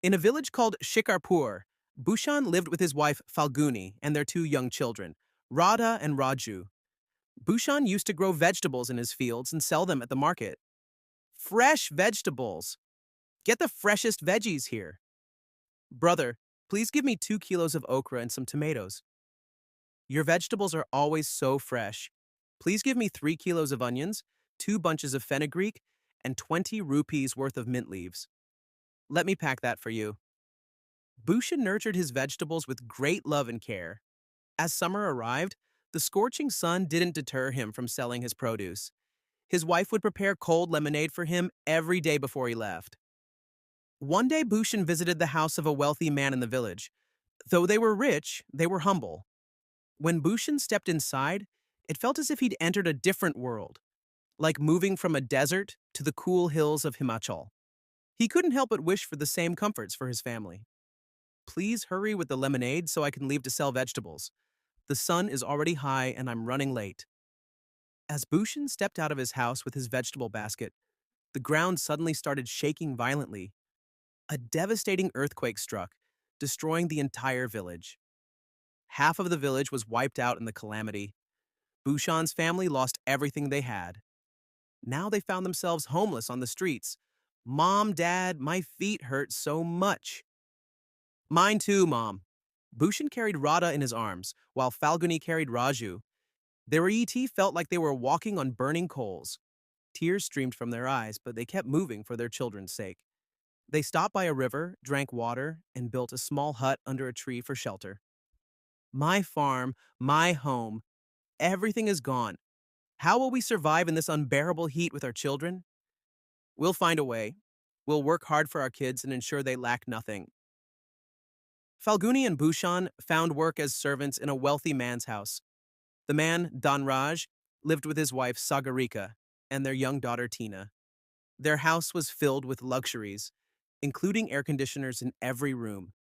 In a village called Shikarpur, Bhushan lived with his wife Falguni and their two young children, Radha and Raju. Bhushan used to grow vegetables in his fields and sell them at the market. Fresh vegetables! Get the freshest veggies here. Brother, please give me 2 kilos of okra and some tomatoes. Your vegetables are always so fresh. Please give me 3 kilos of onions, 2 bunches of fenugreek, and 20 rupees worth of mint leaves. Let me pack that for you. Bhushan nurtured his vegetables with great love and care. As summer arrived, the scorching sun didn't deter him from selling his produce. His wife would prepare cold lemonade for him every day before he left. One day, Bhushan visited the house of a wealthy man in the village. Though they were rich, they were humble. When Bhushan stepped inside, it felt as if he'd entered a different world, like moving from a desert to the cool hills of Himachal. He couldn't help but wish for the same comforts for his family. Please hurry with the lemonade so I can leave to sell vegetables. The sun is already high and I'm running late. As Bhushan stepped out of his house with his vegetable basket, the ground suddenly started shaking violently. A devastating earthquake struck, destroying the entire village. Half of the village was wiped out in the calamity. Bhushan's family lost everything they had. Now they found themselves homeless on the streets. Mom, Dad, my feet hurt so much. Mine too, Mom. Bhushan carried Radha in his arms, while Falguni carried Raju. Their ET felt like they were walking on burning coals. Tears streamed from their eyes, but they kept moving for their children's sake. They stopped by a river, drank water, and built a small hut under a tree for shelter. My farm, my home, everything is gone. How will we survive in this unbearable heat with our children? We'll find a way. We'll work hard for our kids and ensure they lack nothing. Falguni and Bhushan found work as servants in a wealthy man's house. The man, Dhanraj, lived with his wife Sagarika and their young daughter Tina. Their house was filled with luxuries, including air conditioners in every room.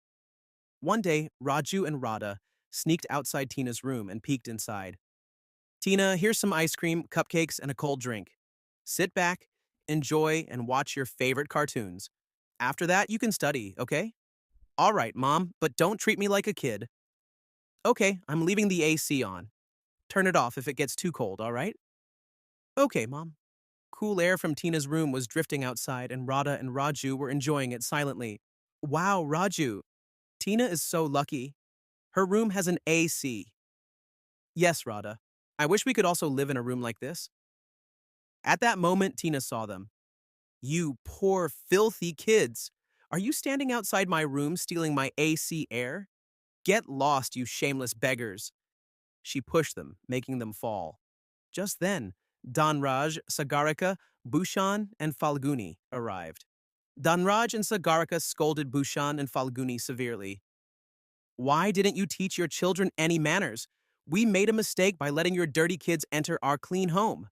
One day, Raju and Radha sneaked outside Tina's room and peeked inside. Tina, here's some ice cream, cupcakes, and a cold drink. Sit back, enjoy, and watch your favorite cartoons. After that, you can study, okay? All right, Mom, but don't treat me like a kid. Okay, I'm leaving the AC on. Turn it off if it gets too cold, all right? Okay, Mom. Cool air from Tina's room was drifting outside, and Radha and Raju were enjoying it silently. Wow, Raju, Tina is so lucky. Her room has an AC. Yes, Radha. I wish we could also live in a room like this. At that moment, Tina saw them. You poor, filthy kids. Are you standing outside my room stealing my AC air? Get lost, you shameless beggars. She pushed them, making them fall. Just then, Dhanraj, Sagarika, Bhushan, and Falguni arrived. Dhanraj and Sagarika scolded Bhushan and Falguni severely. Why didn't you teach your children any manners? We made a mistake by letting your dirty kids enter our clean home.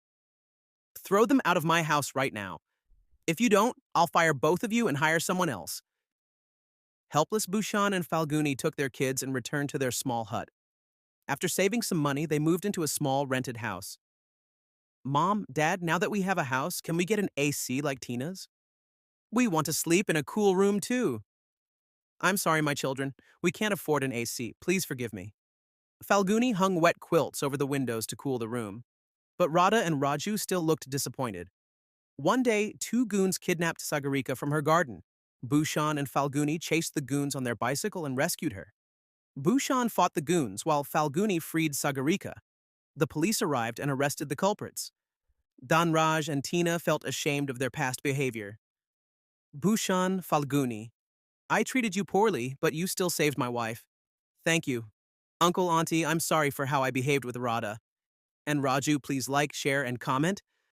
Throw them out of my house right now. If you don't, I'll fire both of you and hire someone else. Helpless Bhushan and Falguni took their kids and returned to their small hut. After saving some money, they moved into a small rented house. Mom, Dad, now that we have a house, can we get an AC like Tina's? We want to sleep in a cool room too. I'm sorry, my children. We can't afford an AC. Please forgive me. Falguni hung wet quilts over the windows to cool the room. But Radha and Raju still looked disappointed. One day, two goons kidnapped Sagarika from her garden. Bhushan and Falguni chased the goons on their bicycle and rescued her. Bhushan fought the goons while Falguni freed Sagarika. The police arrived and arrested the culprits. Dhanraj and Tina felt ashamed of their past behavior. Bhushan, Falguni, I treated you poorly, but you still saved my wife. Thank you. Uncle, Auntie, I'm sorry for how I behaved with Radha. And Raju, please like, share, and comment.